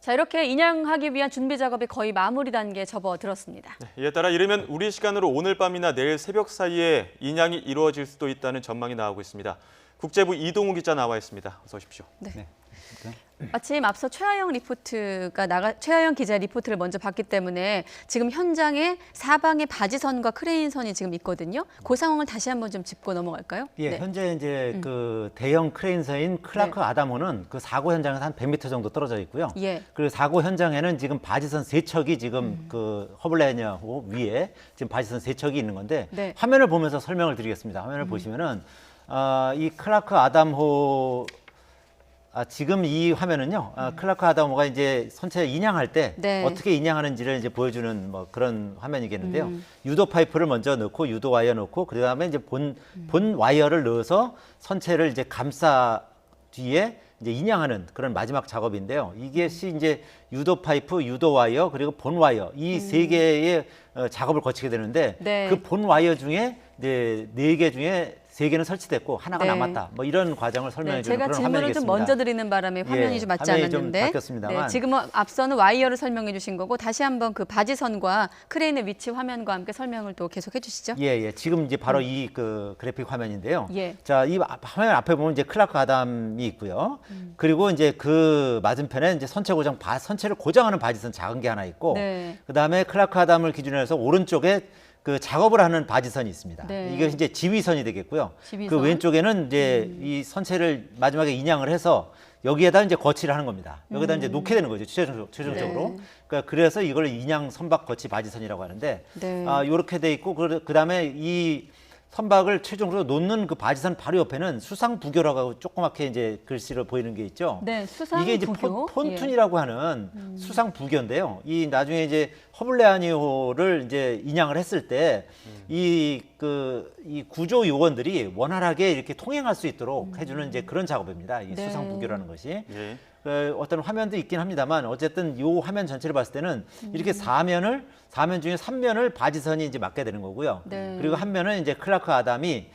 자, 이렇게 인양하기 위한 준비 작업이 거의 마무리 단계에 접어들었습니다. 네, 이에 따라 이르면 우리 시간으로 오늘 밤이나 내일 새벽 사이에 인양이 이루어질 수도 있다는 전망이 나오고 있습니다. 국제부 이동우 기자 나와 있습니다. 어서 오십시오. 네. 마침 앞서 최하영 기자 리포트를 먼저 봤기 때문에 지금 현장에 사방에 바지선과 크레인선이 지금 있거든요. 그 상황을 다시 한번 좀 짚고 넘어갈까요? 예, 네. 현재 이제 그 대형 크레인선인 클라크 네. 아담호는 그 사고 현장에서 한 100m 정도 떨어져 있고요. 예. 그리고 사고 현장에는 지금 바지선 세 척이 지금 그 허블레니아호 위에 지금 바지선 세 척이 있는 건데 네. 화면을 보면서 설명을 드리겠습니다. 화면을 보시면은 이 클라크 아담호 지금 이 화면은요, 클라크 아담호가 이제 선체 인양할 때 네. 어떻게 인양하는지를 이제 보여주는 뭐 그런 화면이겠는데요. 유도 파이프를 먼저 넣고 유도 와이어 넣고 그다음에 이제 본 와이어를 넣어서 선체를 이제 감싸 뒤에 이제 인양하는 그런 마지막 작업인데요. 이것이 이제 유도 파이프, 유도 와이어 그리고 본 와이어 이 세 개의 작업을 거치게 되는데 네. 그 본 와이어 중에 이제 네 개 중에 세 개는 설치됐고 하나가 네. 남았다. 뭐 이런 과정을 설명해 주는 제가 그런 질문을 좀 화면이겠습니다. 먼저 드리는 바람에 화면이 예, 좀 맞지 화면이 좀 않았는데 바뀌었습니다만. 지금은 앞서는 와이어를 설명해 주신 거고 다시 한번 그 바지선과 크레인의 위치 화면과 함께 설명을 또 계속 해주시죠. 예. 지금 이제 바로 이 그 그래픽 화면인데요. 예. 자, 이 화면 앞에 보면 이제 클라크 아담이 있고요. 그리고 이제 그 맞은편에 이제 선체를 고정하는 바지선 작은 게 하나 있고, 네. 그다음에 클라크 아담을 기준으로 해서 오른쪽에 그 작업을 하는 바지선이 있습니다. 네. 이게 이제 지휘선이 되겠고요. 지휘선. 그 왼쪽에는 이제 이 선체를 마지막에 인양을 해서 여기에다 이제 거치를 하는 겁니다. 여기다 이제 놓게 되는 거죠. 최종적으로. 네. 그러니까 그래서 이걸 인양 선박 거치 바지선이라고 하는데, 네. 요렇게 돼 있고 그다음에 이 선박을 최종적으로 놓는 그 바지선 바로 옆에는 수상 부교라고 하고 조그맣게 이제 글씨로 보이는 게 있죠. 네, 수상 이게 이제 부교. 폰툰이라고 하는 수상 부교인데요. 이 나중에 이제 허블레아니호를 이제 인양을 했을 때 이 구조 요원들이 원활하게 이렇게 통행할 수 있도록 해주는 이제 그런 작업입니다. 이 네. 수상 부교라는 것이. 예. 어떤 화면도 있긴 합니다만 어쨌든 요 화면 전체를 봤을 때는 이렇게 사면 중에 3면을 바지선이 이제 맡게 되는 거고요. 네. 그리고 한 면은 이제 클라크 아담이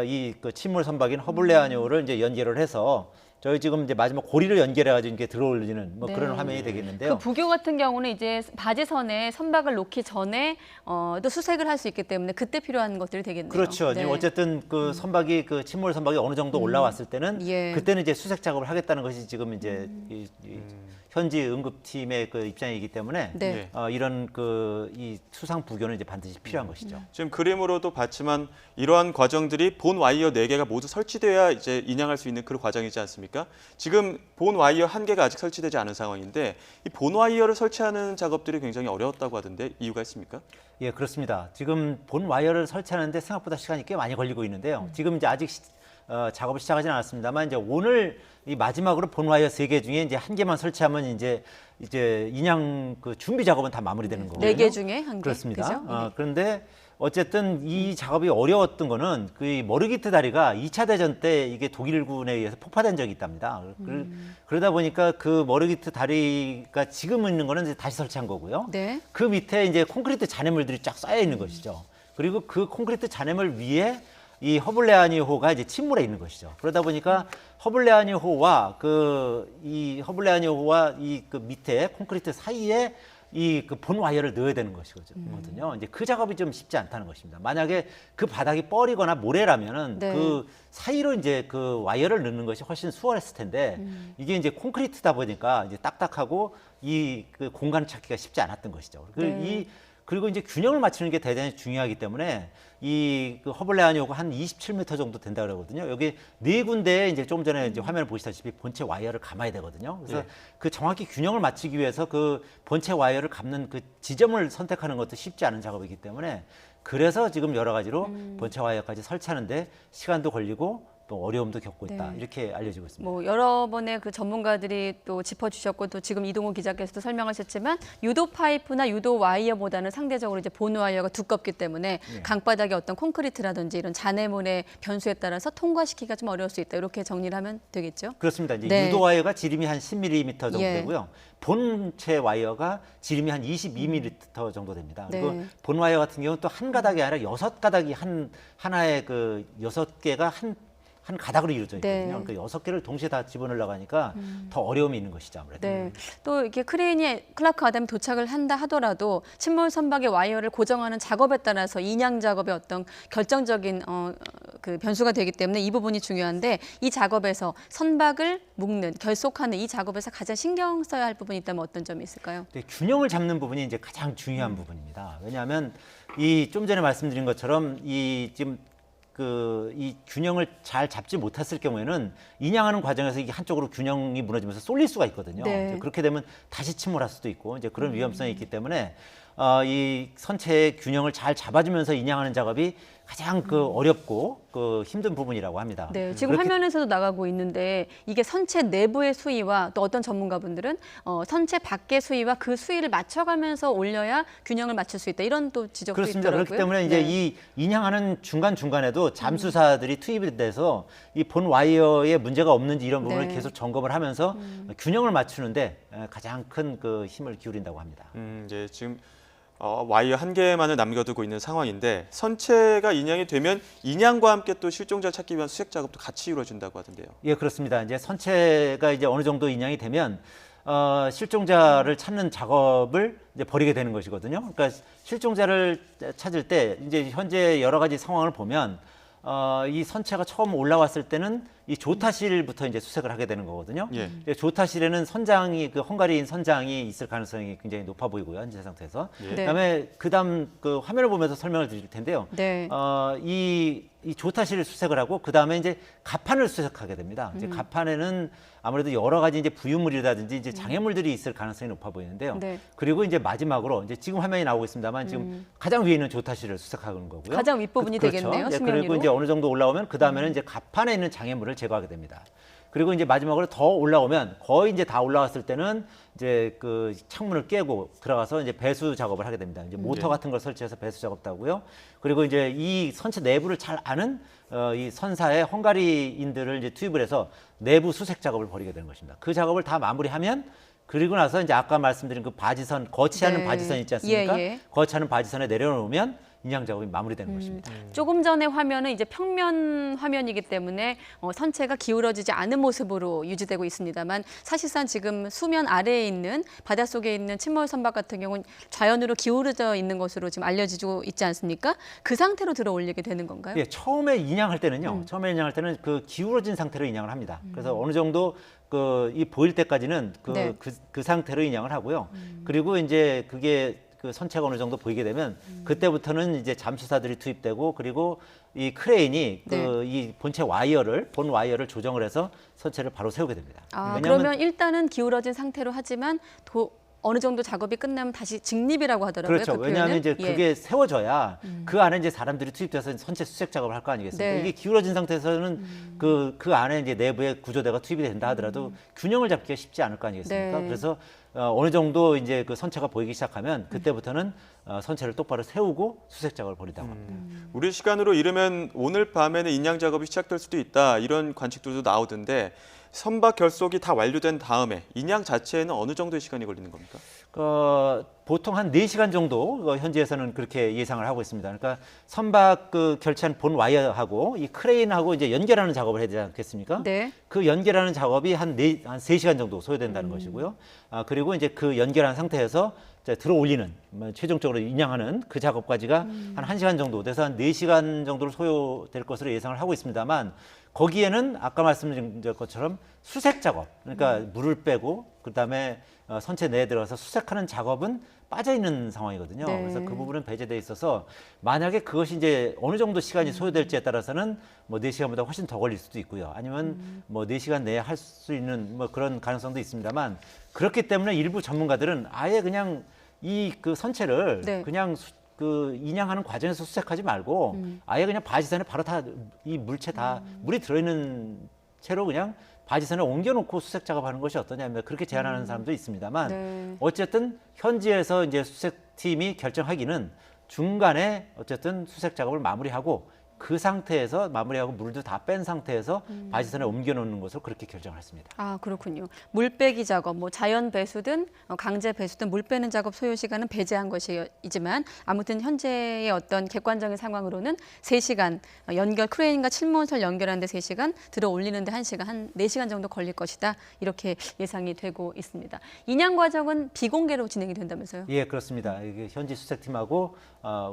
이 그 침몰 선박인 허블레아니호를 이제 연결을 해서 저희 지금 이제 마지막 고리를 연결해가지고 이렇게 들어올리는 뭐 네. 그런 화면이 되겠는데요. 그 부교 같은 경우는 이제 바지선에 선박을 놓기 전에 또 수색을 할 수 있기 때문에 그때 필요한 것들이 되겠네요. 그렇죠. 네. 지금 어쨌든 그 선박이 그 침몰 선박이 어느 정도 올라왔을 때는 예. 그때는 이제 수색 작업을 하겠다는 것이 지금 이제 이 현지 응급팀의 그 입장이기 때문에 네. 이런 이 수상 부교는 이제 반드시 필요한 것이죠. 지금 그림으로도 봤지만 이러한 과정들이 본 와이어 4개가 모두 설치돼야 이제 인양할 수 있는 그런 과정이지 않습니까? 지금 본 와이어 1개가 아직 설치되지 않은 상황인데 이 본 와이어를 설치하는 작업들이 굉장히 어려웠다고 하던데 이유가 있습니까? 예, 그렇습니다. 지금 본 와이어를 설치하는데 생각보다 시간이 꽤 많이 걸리고 있는데요. 지금 이제 아직 작업을 시작하지는 않았습니다만 이제 오늘 이 마지막으로 본 와이어 3개 중에 이제 1개만 설치하면 이제 인양 그 준비 작업은 다 마무리되는 거고요. 4개 중에 1개. 그렇습니다. 그죠? 그런데 어쨌든 이 작업이 어려웠던 거는 그 머르기트 다리가 2차 대전 때 이게 독일군에 의해서 폭파된 적이 있답니다. 그러다 보니까 그 머르기트 다리가 지금 있는 거는 이제 다시 설치한 거고요. 네. 그 밑에 이제 콘크리트 잔해물들이 쫙 쌓여 있는 것이죠. 그리고 그 콘크리트 잔해물 위에 이 허블레아니호가 이제 침몰해 있는 것이죠. 그러다 보니까 허블레아니호와 이 밑에 콘크리트 사이에 이 그 본 와이어를 넣어야 되는 것이거든요. 이제 그 작업이 좀 쉽지 않다는 것입니다. 만약에 그 바닥이 뻘이거나 모래라면은 네. 그 사이로 이제 그 와이어를 넣는 것이 훨씬 수월했을 텐데 이게 이제 콘크리트다 보니까 이제 딱딱하고 그 공간 찾기가 쉽지 않았던 것이죠. 네. 그리고 이제 균형을 맞추는 게 대단히 중요하기 때문에 그 허블레아니호가 한 27m 정도 된다 그러거든요. 여기 4군데에 이제 좀 전에 이제 화면을 보시다시피 본체 와이어를 감아야 되거든요. 그래서 예. 그 정확히 균형을 맞추기 위해서 그 본체 와이어를 감는 그 지점을 선택하는 것도 쉽지 않은 작업이기 때문에 그래서 지금 여러 가지로 본체 와이어까지 설치하는데 시간도 걸리고 또 어려움도 겪고 있다. 네. 이렇게 알려지고 있습니다. 뭐 여러 번의 그 전문가들이 또 짚어주셨고 또 지금 이동우 기자께서도 설명하셨지만 유도 파이프나 유도 와이어보다는 상대적으로 이제 본 와이어가 두껍기 때문에 강바닥의 어떤 콘크리트라든지 이런 잔해물의 변수에 따라서 통과시키기가 좀 어려울 수 있다. 이렇게 정리를 하면 되겠죠? 그렇습니다. 이제 네. 유도 와이어가 지름이 한 10mm 정도 예. 되고요. 본체 와이어가 지름이 한 22mm 정도 됩니다. 그리고 네. 본 와이어 같은 경우는 또 한 가닥이 아니라 6가닥이 하나의 그 6개가 한 가닥으로 이루어져 있거든요. 네. 그러니까 6개를 동시에 다 집어넣으려고 하니까 더 어려움이 있는 것이죠, 아무래도. 네. 또 이렇게 크레인이 클라크 아담이 도착을 한다 하더라도 침몰 선박의 와이어를 고정하는 작업에 따라서 인양 작업의 어떤 결정적인 그 변수가 되기 때문에 이 부분이 중요한데 이 작업에서 선박을 묶는, 결속하는 이 작업에서 가장 신경 써야 할 부분이 있다면 어떤 점이 있을까요? 네, 균형을 잡는 부분이 이제 가장 중요한 부분입니다. 왜냐하면 이 좀 전에 말씀드린 것처럼 이 지금 이 균형을 잘 잡지 못했을 경우에는 인양하는 과정에서 이게 한쪽으로 균형이 무너지면서 쏠릴 수가 있거든요. 네. 이제 그렇게 되면 다시 침몰할 수도 있고 이제 그런 위험성이 있기 때문에 이 선체의 균형을 잘 잡아주면서 인양하는 작업이 가장 어렵고 힘든 부분이라고 합니다. 네, 지금 그렇기 화면에서도 나가고 있는데 이게 선체 내부의 수위와 또 어떤 전문가분들은 선체 밖의 수위와 그 수위를 맞춰가면서 올려야 균형을 맞출 수 있다 이런 또 지적도 그렇습니다. 있더라고요. 그렇기 때문에 이제 네. 이 인양하는 중간중간에도 잠수사들이 투입이 돼서 이 본 와이어에 문제가 없는지 이런 부분을 네. 계속 점검을 하면서 균형을 맞추는데 가장 큰 그 힘을 기울인다고 합니다. 이제 지금 와이어 한 개만을 남겨두고 있는 상황인데 선체가 인양이 되면 인양과 함께 또 실종자를 찾기 위한 수색 작업도 같이 이루어진다고 하던데요. 예, 그렇습니다. 이제 선체가 이제 어느 정도 인양이 되면 실종자를 찾는 작업을 이제 벌이게 되는 것이거든요. 그러니까 실종자를 찾을 때 이제 현재 여러 가지 상황을 보면 이 선체가 처음 올라왔을 때는 이 조타실부터 이제 수색을 하게 되는 거거든요. 예. 이제 조타실에는 선장이 헝가리인 선장이 있을 가능성이 굉장히 높아 보이고요, 현재 상태에서. 예. 네. 그다음에 그다음 그 화면을 보면서 설명을 드릴 텐데요. 네. 이 조타실을 수색을 하고 그다음에 이제 갑판을 수색하게 됩니다. 이제 갑판에는 아무래도 여러 가지 이제 부유물이라든지 이제 장애물들이 있을 가능성이 높아 보이는데요. 네. 그리고 이제 마지막으로 이제 지금 화면이 나오고 있습니다만 지금 가장 위에 있는 조타실을 수색하는 거고요. 가장 윗부분이 되겠네요, 예, 수면 그리고 위로. 이제 어느 정도 올라오면 그 다음에는 이제 갑판에 있는 장애물을 제거하게 됩니다. 그리고 이제 마지막으로 더 올라오면 거의 이제 다 올라왔을 때는 이제 그 창문을 깨고 들어가서 이제 배수 작업을 하게 됩니다. 이제 모터 예. 같은 걸 설치해서 배수 작업도 하고요. 그리고 이제 이 선체 내부를 잘 아는 이 선사의 헝가리인들을 이제 투입을 해서 내부 수색 작업을 벌이게 되는 것입니다. 그 작업을 다 마무리하면 그리고 나서 이제 아까 말씀드린 그 바지선, 거치하는 네. 바지선 있지 않습니까? 예, 예. 거치하는 바지선에 내려놓으면 인양 작업이 마무리되는 것입니다. 조금 전의 화면은 이제 평면 화면이기 때문에 선체가 기울어지지 않은 모습으로 유지되고 있습니다만 사실상 지금 수면 아래에 있는 바닷속에 있는 침몰 선박 같은 경우는 좌연으로 기울어져 있는 것으로 지금 알려지고 있지 않습니까? 그 상태로 들어 올리게 되는 건가요? 예, 처음에 인양할 때는요. 처음에 인양할 때는 그 기울어진 상태로 인양을 합니다. 그래서 어느 정도 이 보일 때까지는 네. 그 상태로 인양을 하고요. 그리고 이제 그게 그 선체가 어느 정도 보이게 되면 그때부터는 이제 잠수사들이 투입되고 그리고 이 크레인이 네. 이 본 와이어를 조정을 해서 선체를 바로 세우게 됩니다. 아, 왜냐하면 그러면 일단은 기울어진 상태로 하지만 어느 정도 작업이 끝나면 다시 직립이라고 하더라고요. 그렇죠. 그 왜냐하면 표현은. 이제 예. 그게 세워져야 그 안에 이제 사람들이 투입돼서 선체 수색 작업을 할 거 아니겠습니까? 네. 이게 기울어진 상태에서는 그 안에 이제 내부에 구조대가 투입이 된다 하더라도 균형을 잡기가 쉽지 않을 거 아니겠습니까? 네. 그래서 어느 정도 이제 그 선체가 보이기 시작하면 그때부터는 선체를 똑바로 세우고 수색 작업을 벌이다고 합니다. 우리 시간으로 이르면 오늘 밤에는 인양 작업이 시작될 수도 있다 이런 관측들도 나오던데 선박 결속이 다 완료된 다음에 인양 자체에는 어느 정도의 시간이 걸리는 겁니까? 보통 한 4시간 정도 현지에서는 그렇게 예상을 하고 있습니다. 그러니까 선박 결체한 본 와이어하고 이 크레인하고 이제 연결하는 작업을 해야 되지 않겠습니까? 네. 그 연결하는 작업이 한 3시간 정도 소요된다는 것이고요. 그리고 이제 그 연결한 상태에서 이제 들어 올리는 최종적으로 인양하는 그 작업까지가 한 1시간 정도 돼서 한 4시간 정도로 소요될 것으로 예상을 하고 있습니다만 거기에는 아까 말씀드린 것처럼 수색 작업, 그러니까 물을 빼고 그다음에 선체 내에 들어가서 수색하는 작업은 빠져 있는 상황이거든요. 네. 그래서 그 부분은 배제돼 있어서 만약에 그것이 이제 어느 정도 시간이 소요될지에 따라서는 뭐 4시간보다 훨씬 더 걸릴 수도 있고요. 아니면 뭐 4시간 내에 할 수 있는 뭐 그런 가능성도 있습니다만 그렇기 때문에 일부 전문가들은 아예 그냥 이 그 선체를 네. 그냥 그 인양하는 과정에서 수색하지 말고 아예 그냥 바지선에 바로 다 이 물체 다 물이 들어있는 채로 그냥 바지선에 옮겨놓고 수색 작업하는 것이 어떠냐면 그렇게 제안하는 사람도 있습니다만 네. 어쨌든 현지에서 이제 수색팀이 결정하기는 중간에 어쨌든 수색 작업을 마무리하고 그 상태에서 마무리하고 물도 다 뺀 상태에서 바지선에 옮겨놓는 것으로 그렇게 결정을 했습니다. 아, 그렇군요. 물 빼기 작업, 뭐 자연 배수든 강제 배수든 물 빼는 작업 소요 시간은 배제한 것이지만 아무튼 현재의 어떤 객관적인 상황으로는 3시간 연결 크레인과 칠문설 연결하는데 3시간, 들어 올리는데 1시간, 한 4시간 정도 걸릴 것이다. 이렇게 예상이 되고 있습니다. 인양 과정은 비공개로 진행이 된다면서요? 예, 그렇습니다. 이게 현지 수색팀하고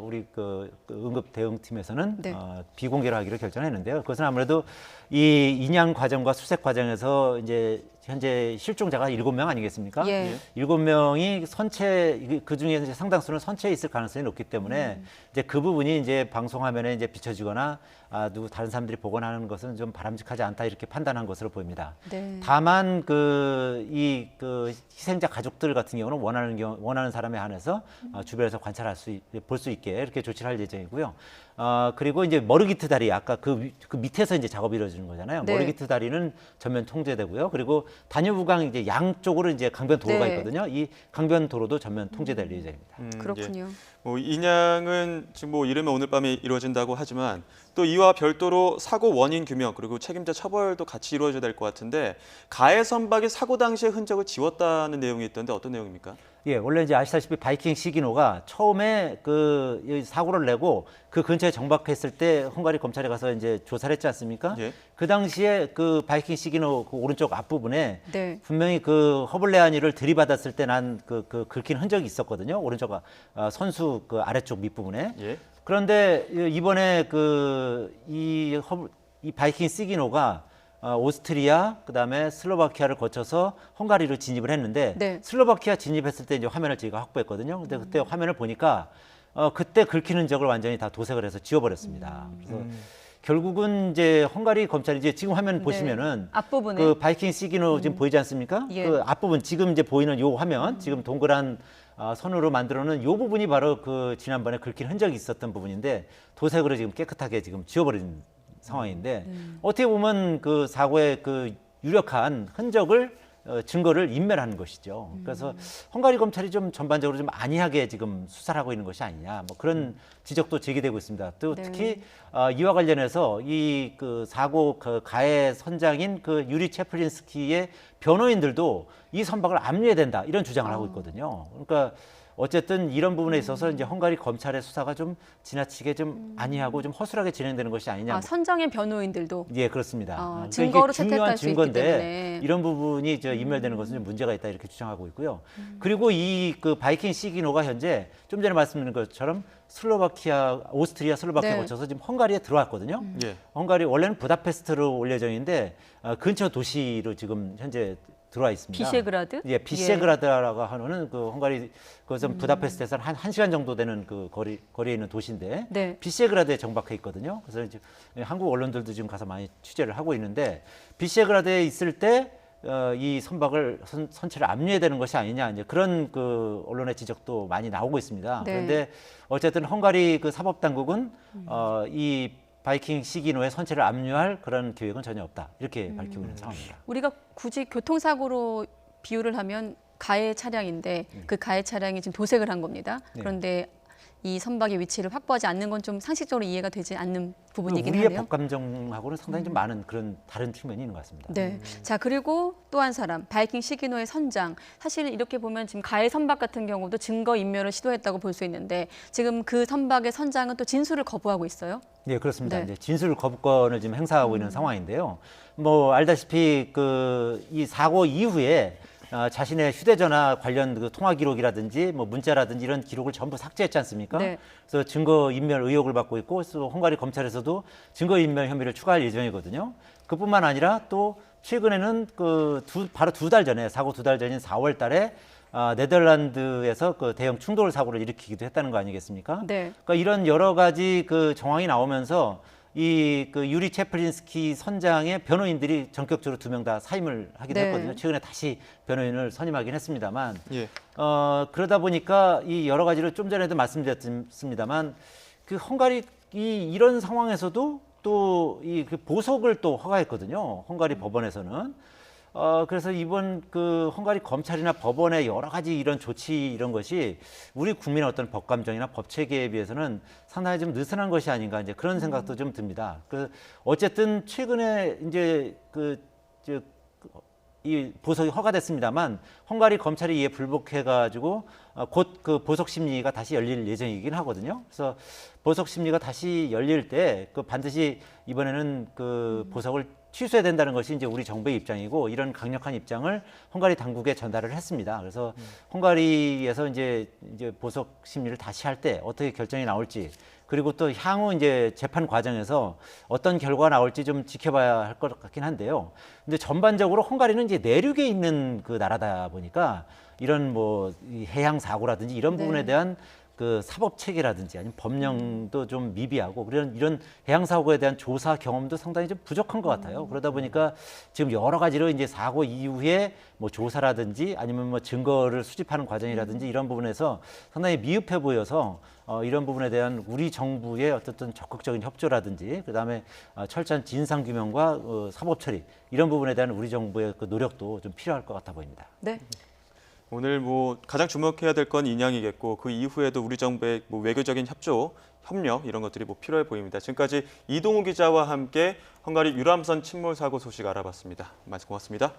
우리 그 응급 대응팀에서는 네. 비공개로 하기로 결정했는데요. 그것은 아무래도 이 인양 과정과 수색 과정에서 이제 현재 실종자가 7명 아니겠습니까? 예. 7명이 선체 그 중에 이제 상당수는 선체에 있을 가능성이 높기 때문에 이제 그 부분이 이제 방송 화면에 이제 비춰지거나 누구 다른 사람들이 보거나 하는 것은 좀 바람직하지 않다 이렇게 판단한 것으로 보입니다. 네. 다만 그 희생자 가족들 같은 경우는 원하는 사람에 한해서 주변에서 관찰할 볼 수 있게 이렇게 조치를 할 예정이고요. 그리고 이제 머리기트 다리 아까 그 밑에서 이제 작업이 이루어지는 거잖아요. 네. 머리기트 다리는 전면 통제되고요. 그리고 단유부강 이제 양쪽으로 이제 강변 도로가 네. 있거든요. 이 강변 도로도 전면 통제될 예정입니다. 그렇군요. 뭐 인양은 지금 뭐 이르면 오늘 밤에 이루어진다고 하지만 또 이와 별도로 사고 원인 규명 그리고 책임자 처벌도 같이 이루어져야 될 것 같은데 가해 선박이 사고 당시의 흔적을 지웠다는 내용이 있던데 어떤 내용입니까? 예, 원래 이제 아시다시피 바이킹 시기노가 처음에 이 사고를 내고 그 근처에 정박했을 때 헝가리 검찰에 가서 이제 조사를 했지 않습니까? 예. 그 당시에 그 바이킹 시기노 그 오른쪽 앞부분에 네. 분명히 그 허블레아니를 들이받았을 때 난 그 긁힌 흔적이 있었거든요. 오른쪽 선수 그 아래쪽 밑부분에. 예. 그런데 이번에 이 바이킹 시기노가 오스트리아 그다음에 슬로바키아를 거쳐서 헝가리로 진입을 했는데 네. 슬로바키아 진입했을 때 이제 화면을 저희가 확보했거든요. 근데 그때 화면을 보니까 그때 긁힌 흔적을 완전히 다 도색을 해서 지워버렸습니다. 그래서 결국은 이제 헝가리 검찰이 이제 지금 화면 네. 보시면은 앞부분에 그 바이킹 시기노 지금 보이지 않습니까? 예. 그 앞부분 지금 이제 보이는 요 화면 지금 동그란 선으로 만들어놓은 요 부분이 바로 그 지난번에 긁힌 흔적이 있었던 부분인데 도색으로 지금 깨끗하게 지금 지워버린 상황인데 어떻게 보면 그 사고의 그 유력한 흔적을 증거를 인멸하는 것이죠. 그래서 헝가리 검찰이 좀 전반적으로 좀 안이하게 지금 수사를 하고 있는 것이 아니냐, 뭐 그런 지적도 제기되고 있습니다. 또 네. 특히 이와 관련해서 이 그 사고 그 가해 선장인 그 유리 체플린스키의 변호인들도 이 선박을 압류해야 된다 이런 주장을 하고 있거든요. 그러니까 어쨌든 이런 부분에 있어서 이제 헝가리 검찰의 수사가 좀 지나치게 좀 안이하고 좀 허술하게 진행되는 것이 아니냐. 선정의 변호인들도 예, 그렇습니다. 그러니까 증거로 이게 중요한 채택할 수 있기 증거인데 때문에. 이런 부분이 인멸되는 것은 좀 문제가 있다 이렇게 주장하고 있고요. 그리고 이 그 바이킹 시기노가 현재 좀 전에 말씀드린 것처럼 오스트리아 슬로바키아 네. 거쳐서 지금 헝가리에 들어왔거든요. 예. 헝가리 원래는 부다페스트로 올 예정인데 근처 도시로 지금 현재 들어와 있습니다. 비셰그라드? 예, 비셰그라드라고 하는 그 헝가리 그것은 부다페스트에서 한 1시간 정도 되는 그 거리에 있는 도시인데 네. 비셰그라드에 정박해 있거든요. 그래서 이제 한국 언론들도 지금 가서 많이 취재를 하고 있는데 비셰그라드에 있을 때 이 선박을 선체를 압류해야 되는 것이 아니냐 이제 그런 그 언론의 지적도 많이 나오고 있습니다. 네. 그런데 어쨌든 헝가리 그 사법 당국은 이 바이킹 시기노의 선체를 압류할 그런 계획은 전혀 없다 이렇게 밝히고 있는 상황입니다. 우리가 굳이 교통사고로 비유를 하면 가해 차량인데 그 가해 차량이 지금 도색을 한 겁니다. 그런데 이 선박의 위치를 확보하지 않는 건 좀 상식적으로 이해가 되지 않는 부분이긴 우리의 하네요. 법감정하고는 상당히 좀 많은 그런 다른 측면이 있는 것 같습니다. 네. 자, 그리고 또 한 사람, 바이킹 시기노의 선장. 사실 이렇게 보면 지금 가해 선박 같은 경우도 증거 인멸을 시도했다고 볼 수 있는데 지금 그 선박의 선장은 또 진술을 거부하고 있어요. 네, 그렇습니다. 네. 이제 진술 거부권을 지금 행사하고 있는 상황인데요. 뭐 알다시피 이 사고 이후에 자신의 휴대전화 관련 그 통화 기록이라든지 뭐 문자라든지 이런 기록을 전부 삭제했지 않습니까? 네. 그래서 증거 인멸 의혹을 받고 있고, 그래서 헝가리 검찰에서도 증거 인멸 혐의를 추가할 예정이거든요. 그뿐만 아니라 또 최근에는 바로 2달 전에 사고 2달 전인 4월달에 네덜란드에서 그 대형 충돌 사고를 일으키기도 했다는 거 아니겠습니까? 네. 그러니까 이런 여러 가지 그 정황이 나오면서 그 유리 체플린스키 선장의 변호인들이 전격적으로 2명 다 사임을 하기도 네. 했거든요. 최근에 다시 변호인을 선임하긴 했습니다만, 예. 그러다 보니까 이 여러 가지로 좀 전에도 말씀드렸습니다만, 그 헝가리 이런 상황에서도 또 그 보석을 또 허가했거든요. 헝가리 법원에서는. 그래서 이번 그 헝가리 검찰이나 법원의 여러 가지 이런 조치 이런 것이 우리 국민의 어떤 법 감정이나 법 체계에 비해서는 상당히 좀 느슨한 것이 아닌가 이제 그런 생각도 좀 듭니다. 그 어쨌든 최근에 이제 이 보석이 허가됐습니다만 헝가리 검찰이 이에 불복해가지고 곧 그 보석 심리가 다시 열릴 예정이긴 하거든요. 그래서 보석 심리가 다시 열릴 때 그 반드시 이번에는 그 보석을 취소해야 된다는 것이 이제 우리 정부의 입장이고 이런 강력한 입장을 헝가리 당국에 전달을 했습니다. 그래서 헝가리에서 이제 보석 심리를 다시 할 때 어떻게 결정이 나올지 그리고 또 향후 이제 재판 과정에서 어떤 결과가 나올지 좀 지켜봐야 할 것 같긴 한데요. 근데 전반적으로 헝가리는 이제 내륙에 있는 그 나라다 보니까 이런 뭐 해양 사고라든지 이런 네. 부분에 대한 그 사법 체계라든지 아니면 법령도 좀 미비하고 이런 해양 사고에 대한 조사 경험도 상당히 좀 부족한 것 같아요. 그러다 보니까 지금 여러 가지로 이제 사고 이후에 뭐 조사라든지 아니면 뭐 증거를 수집하는 과정이라든지 이런 부분에서 상당히 미흡해 보여서 이런 부분에 대한 우리 정부의 어떤 적극적인 협조라든지 그다음에 철저한 진상 규명과 사법 처리 이런 부분에 대한 우리 정부의 그 노력도 좀 필요할 것 같아 보입니다. 네. 오늘 뭐 가장 주목해야 될 건 인양이겠고 그 이후에도 우리 정부의 뭐 외교적인 협조, 협력 이런 것들이 뭐 필요해 보입니다. 지금까지 이동우 기자와 함께 헝가리 유람선 침몰 사고 소식 알아봤습니다. 말씀 고맙습니다.